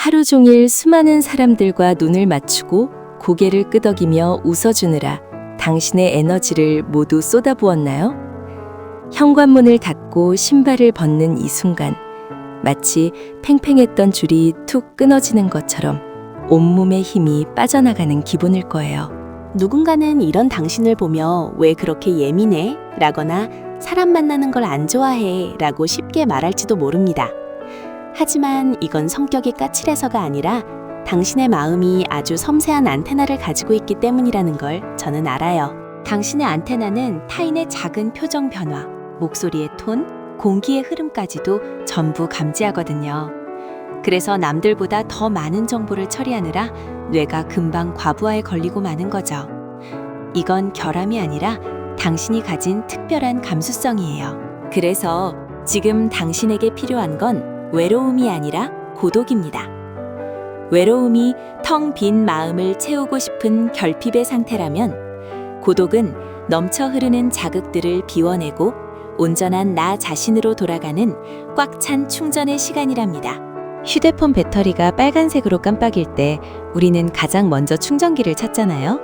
하루 종일 수많은 사람들과 눈을 맞추고 고개를 끄덕이며 웃어주느라 당신의 에너지를 모두 쏟아부었나요? 현관문을 닫고 신발을 벗는 이 순간, 마치 팽팽했던 줄이 툭 끊어지는 것처럼 온몸의 힘이 빠져나가는 기분일 거예요. 누군가는 이런 당신을 보며 왜 그렇게 예민해? 라거나 사람 만나는 걸 안 좋아해? 라고 쉽게 말할지도 모릅니다. 하지만 이건 성격이 까칠해서가 아니라 당신의 마음이 아주 섬세한 안테나를 가지고 있기 때문이라는 걸 저는 알아요. 당신의 안테나는 타인의 작은 표정 변화, 목소리의 톤, 공기의 흐름까지도 전부 감지하거든요. 그래서 남들보다 더 많은 정보를 처리하느라 뇌가 금방 과부하에 걸리고 마는 거죠. 이건 결함이 아니라 당신이 가진 특별한 감수성이에요. 그래서 지금 당신에게 필요한 건 외로움이 아니라 고독입니다. 외로움이 텅 빈 마음을 채우고 싶은 결핍의 상태라면, 고독은 넘쳐 흐르는 자극들을 비워내고 온전한 나 자신으로 돌아가는 꽉 찬 충전의 시간이랍니다. 휴대폰 배터리가 빨간색으로 깜빡일 때 우리는 가장 먼저 충전기를 찾잖아요.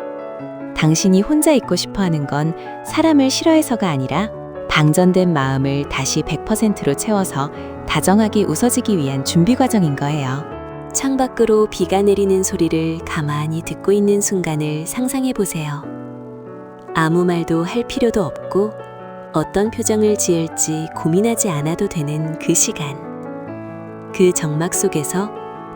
당신이 혼자 있고 싶어 하는 건 사람을 싫어해서가 아니라 방전된 마음을 다시 100%로 채워서 다정하게 웃어지기 위한 준비 과정인 거예요. 창밖으로 비가 내리는 소리를 가만히 듣고 있는 순간을 상상해 보세요. 아무 말도 할 필요도 없고 어떤 표정을 지을지 고민하지 않아도 되는 그 시간. 그 정막 속에서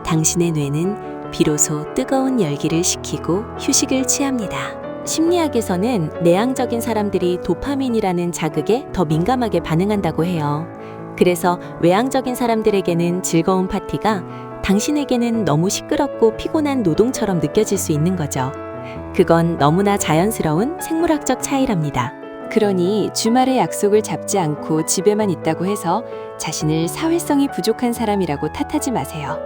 당신의 뇌는 비로소 뜨거운 열기를 식히고 휴식을 취합니다. 심리학에서는 내향적인 사람들이 도파민이라는 자극에 더 민감하게 반응한다고 해요. 그래서 외향적인 사람들에게는 즐거운 파티가 당신에게는 너무 시끄럽고 피곤한 노동처럼 느껴질 수 있는 거죠. 그건 너무나 자연스러운 생물학적 차이랍니다. 그러니 주말에 약속을 잡지 않고 집에만 있다고 해서 자신을 사회성이 부족한 사람이라고 탓하지 마세요.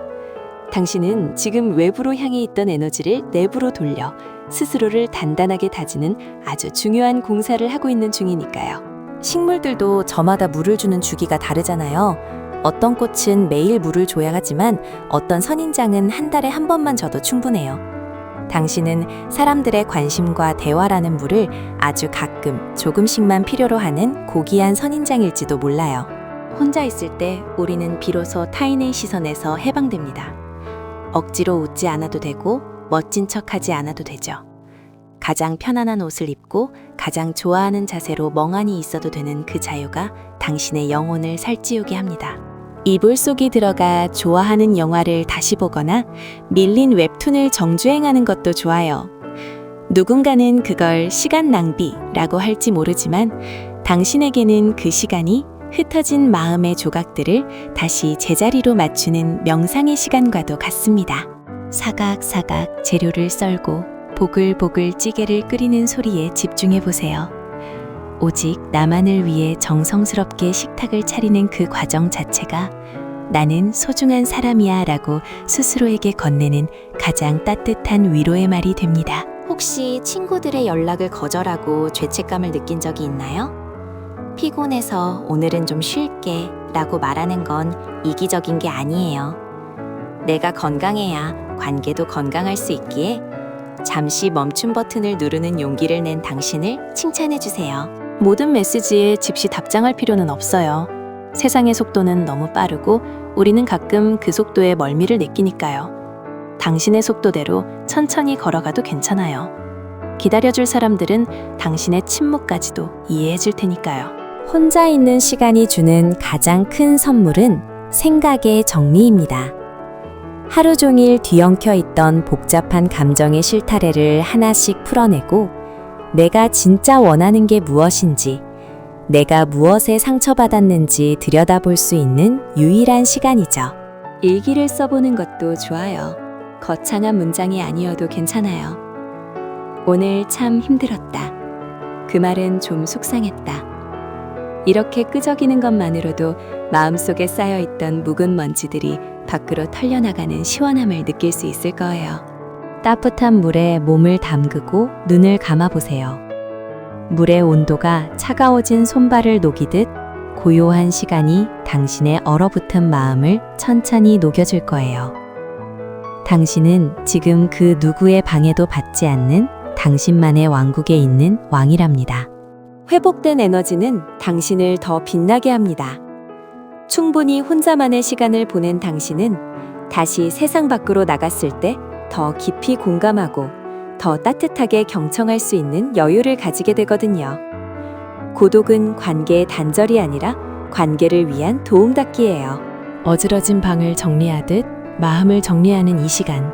당신은 지금 외부로 향해 있던 에너지를 내부로 돌려 스스로를 단단하게 다지는 아주 중요한 공사를 하고 있는 중이니까요. 식물들도 저마다 물을 주는 주기가 다르잖아요. 어떤 꽃은 매일 물을 줘야 하지만 어떤 선인장은 한 달에 한 번만 줘도 충분해요. 당신은 사람들의 관심과 대화라는 물을 아주 가끔 조금씩만 필요로 하는 고귀한 선인장일지도 몰라요. 혼자 있을 때 우리는 비로소 타인의 시선에서 해방됩니다. 억지로 웃지 않아도 되고 멋진 척하지 않아도 되죠. 가장 편안한 옷을 입고 가장 좋아하는 자세로 멍하니 있어도 되는 그 자유가 당신의 영혼을 살찌우게 합니다. 이불 속에 들어가 좋아하는 영화를 다시 보거나 밀린 웹툰을 정주행하는 것도 좋아요. 누군가는 그걸 시간 낭비라고 할지 모르지만 당신에게는 그 시간이 흩어진 마음의 조각들을 다시 제자리로 맞추는 명상의 시간과도 같습니다. 사각사각 재료를 썰고 보글보글 찌개를 끓이는 소리에 집중해 보세요. 오직 나만을 위해 정성스럽게 식탁을 차리는 그 과정 자체가 나는 소중한 사람이야 라고 스스로에게 건네는 가장 따뜻한 위로의 말이 됩니다. 혹시 친구들의 연락을 거절하고 죄책감을 느낀 적이 있나요? 피곤해서 오늘은 좀 쉴게 라고 말하는 건 이기적인 게 아니에요. 내가 건강해야 관계도 건강할 수 있기에 잠시 멈춤 버튼을 누르는 용기를 낸 당신을 칭찬해 주세요. 모든 메시지에 즉시 답장할 필요는 없어요. 세상의 속도는 너무 빠르고 우리는 가끔 그 속도에 멀미를 느끼니까요. 당신의 속도대로 천천히 걸어가도 괜찮아요. 기다려줄 사람들은 당신의 침묵까지도 이해해 줄 테니까요. 혼자 있는 시간이 주는 가장 큰 선물은 생각의 정리입니다. 하루 종일 뒤엉켜 있던 복잡한 감정의 실타래를 하나씩 풀어내고 내가 진짜 원하는 게 무엇인지, 내가 무엇에 상처받았는지 들여다볼 수 있는 유일한 시간이죠. 일기를 써보는 것도 좋아요. 거창한 문장이 아니어도 괜찮아요. 오늘 참 힘들었다. 그 말은 좀 속상했다. 이렇게 끄적이는 것만으로도 마음속에 쌓여있던 묵은 먼지들이 밖으로 털려나가는 시원함을 느낄 수 있을 거예요. 따뜻한 물에 몸을 담그고 눈을 감아보세요. 물의 온도가 차가워진 손발을 녹이듯 고요한 시간이 당신의 얼어붙은 마음을 천천히 녹여줄 거예요. 당신은 지금 그 누구의 방해도 받지 않는 당신만의 왕국에 있는 왕이랍니다. 회복된 에너지는 당신을 더 빛나게 합니다. 충분히 혼자만의 시간을 보낸 당신은 다시 세상 밖으로 나갔을 때 더 깊이 공감하고 더 따뜻하게 경청할 수 있는 여유를 가지게 되거든요. 고독은 관계의 단절이 아니라 관계를 위한 도움닫기예요. 어지러진 방을 정리하듯 마음을 정리하는 이 시간.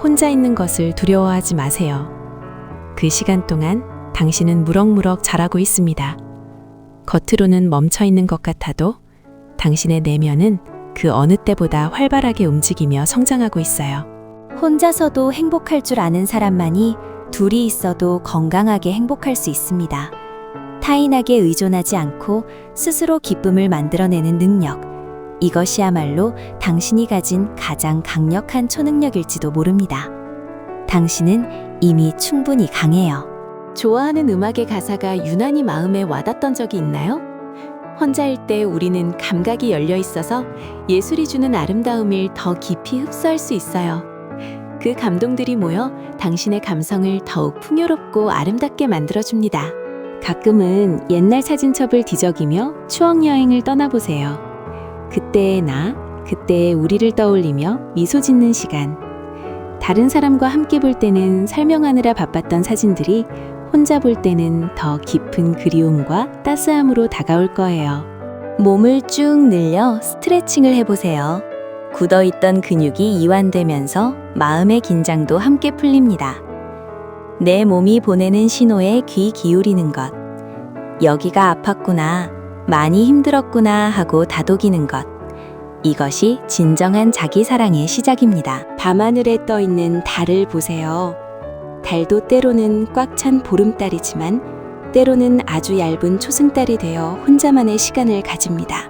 혼자 있는 것을 두려워하지 마세요. 그 시간 동안 당신은 무럭무럭 자라고 있습니다. 겉으로는 멈춰 있는 것 같아도 당신의 내면은 그 어느 때보다 활발하게 움직이며 성장하고 있어요. 혼자서도 행복할 줄 아는 사람만이 둘이 있어도 건강하게 행복할 수 있습니다. 타인에게 의존하지 않고 스스로 기쁨을 만들어내는 능력. 이것이야말로 당신이 가진 가장 강력한 초능력일지도 모릅니다. 당신은 이미 충분히 강해요. 좋아하는 음악의 가사가 유난히 마음에 와닿던 적이 있나요? 혼자일 때 우리는 감각이 열려 있어서 예술이 주는 아름다움을 더 깊이 흡수할 수 있어요. 그 감동들이 모여 당신의 감성을 더욱 풍요롭고 아름답게 만들어줍니다. 가끔은 옛날 사진첩을 뒤적이며 추억 여행을 떠나보세요. 그때의 나, 그때의 우리를 떠올리며 미소 짓는 시간. 다른 사람과 함께 볼 때는 설명하느라 바빴던 사진들이 혼자 볼 때는 더 깊은 그리움과 따스함으로 다가올 거예요. 몸을 쭉 늘려 스트레칭을 해보세요. 굳어있던 근육이 이완되면서 마음의 긴장도 함께 풀립니다. 내 몸이 보내는 신호에 귀 기울이는 것. 여기가 아팠구나, 많이 힘들었구나 하고 다독이는 것. 이것이 진정한 자기 사랑의 시작입니다. 밤하늘에 떠 있는 달을 보세요. 달도 때로는 꽉 찬 보름달이지만 때로는 아주 얇은 초승달이 되어 혼자만의 시간을 가집니다.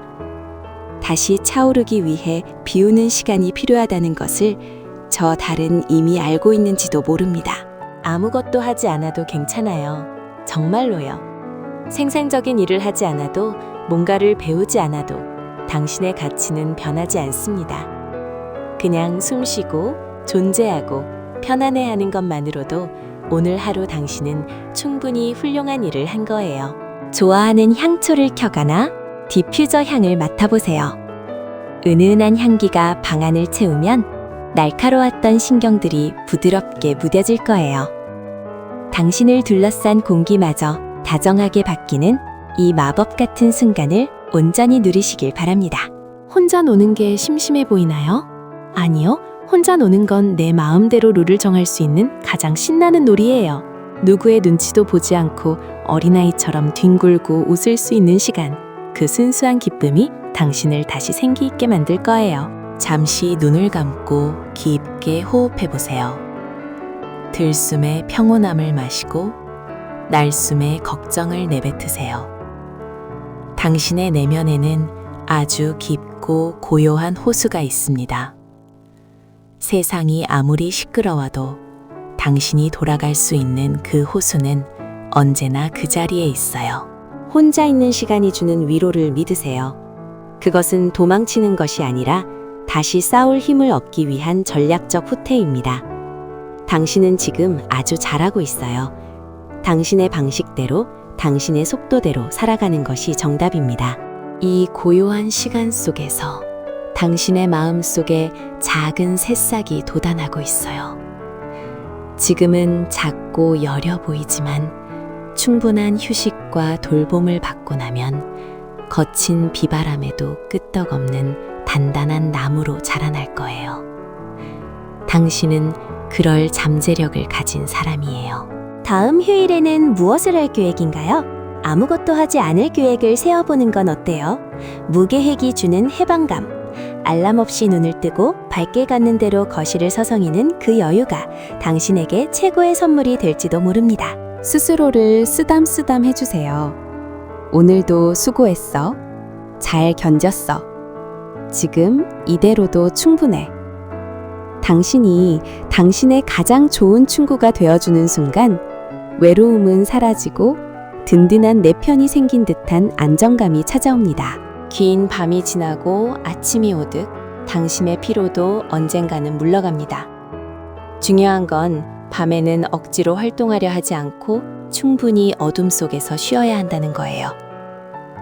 다시 차오르기 위해 비우는 시간이 필요하다는 것을 저 달은 이미 알고 있는지도 모릅니다. 아무것도 하지 않아도 괜찮아요. 정말로요. 생산적인 일을 하지 않아도, 뭔가를 배우지 않아도 당신의 가치는 변하지 않습니다. 그냥 숨쉬고 존재하고 편안해하는 것만으로도 오늘 하루 당신은 충분히 훌륭한 일을 한 거예요. 좋아하는 향초를 켜거나 디퓨저 향을 맡아보세요. 은은한 향기가 방 안을 채우면 날카로웠던 신경들이 부드럽게 무뎌질 거예요. 당신을 둘러싼 공기마저 다정하게 바뀌는 이 마법 같은 순간을 온전히 누리시길 바랍니다. 혼자 노는 게 심심해 보이나요? 아니요. 혼자 노는 건 내 마음대로 룰을 정할 수 있는 가장 신나는 놀이예요. 누구의 눈치도 보지 않고 어린아이처럼 뒹굴고 웃을 수 있는 시간. 그 순수한 기쁨이 당신을 다시 생기 있게 만들 거예요. 잠시 눈을 감고 깊게 호흡해 보세요. 들숨에 평온함을 마시고 날숨에 걱정을 내뱉으세요. 당신의 내면에는 아주 깊고 고요한 호수가 있습니다. 세상이 아무리 시끄러워도 당신이 돌아갈 수 있는 그 호수는 언제나 그 자리에 있어요. 혼자 있는 시간이 주는 위로를 믿으세요. 그것은 도망치는 것이 아니라 다시 싸울 힘을 얻기 위한 전략적 후퇴입니다. 당신은 지금 아주 잘하고 있어요. 당신의 방식대로, 당신의 속도대로 살아가는 것이 정답입니다. 이 고요한 시간 속에서 당신의 마음 속에 작은 새싹이 돋아나고 있어요. 지금은 작고 여려 보이지만 충분한 휴식과 돌봄을 받고 나면 거친 비바람에도 끄떡없는 단단한 나무로 자라날 거예요. 당신은 그럴 잠재력을 가진 사람이에요. 다음 휴일에는 무엇을 할 계획인가요? 아무것도 하지 않을 계획을 세워보는 건 어때요? 무계획이 주는 해방감. 알람 없이 눈을 뜨고 밝게 걷는 대로 거실을 서성이는 그 여유가 당신에게 최고의 선물이 될지도 모릅니다. 스스로를 쓰담쓰담 해주세요. 오늘도 수고했어. 잘 견뎠어. 지금 이대로도 충분해. 당신이 당신의 가장 좋은 친구가 되어주는 순간 외로움은 사라지고 든든한 내 편이 생긴 듯한 안정감이 찾아옵니다. 긴 밤이 지나고 아침이 오듯 당신의 피로도 언젠가는 물러갑니다. 중요한 건 밤에는 억지로 활동하려 하지 않고 충분히 어둠 속에서 쉬어야 한다는 거예요.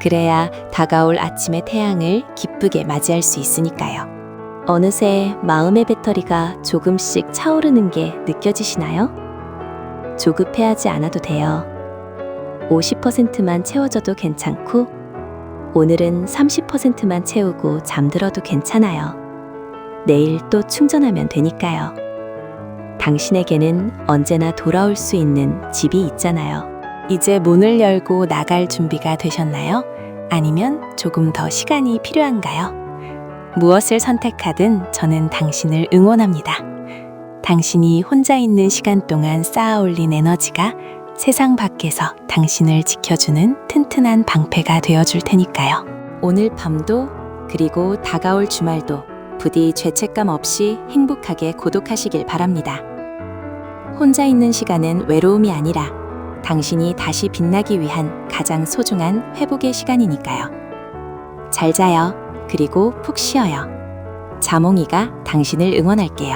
그래야 다가올 아침의 태양을 기쁘게 맞이할 수 있으니까요. 어느새 마음의 배터리가 조금씩 차오르는 게 느껴지시나요? 조급해하지 않아도 돼요. 50%만 채워져도 괜찮고, 오늘은 30%만 채우고 잠들어도 괜찮아요. 내일 또 충전하면 되니까요. 당신에게는 언제나 돌아올 수 있는 집이 있잖아요. 이제 문을 열고 나갈 준비가 되셨나요? 아니면 조금 더 시간이 필요한가요? 무엇을 선택하든 저는 당신을 응원합니다. 당신이 혼자 있는 시간 동안 쌓아 올린 에너지가 세상 밖에서 당신을 지켜주는 튼튼한 방패가 되어줄 테니까요. 오늘 밤도 그리고 다가올 주말도 부디 죄책감 없이 행복하게 고독하시길 바랍니다. 혼자 있는 시간은 외로움이 아니라 당신이 다시 빛나기 위한 가장 소중한 회복의 시간이니까요. 잘 자요. 그리고 푹 쉬어요. 자몽이가 당신을 응원할게요.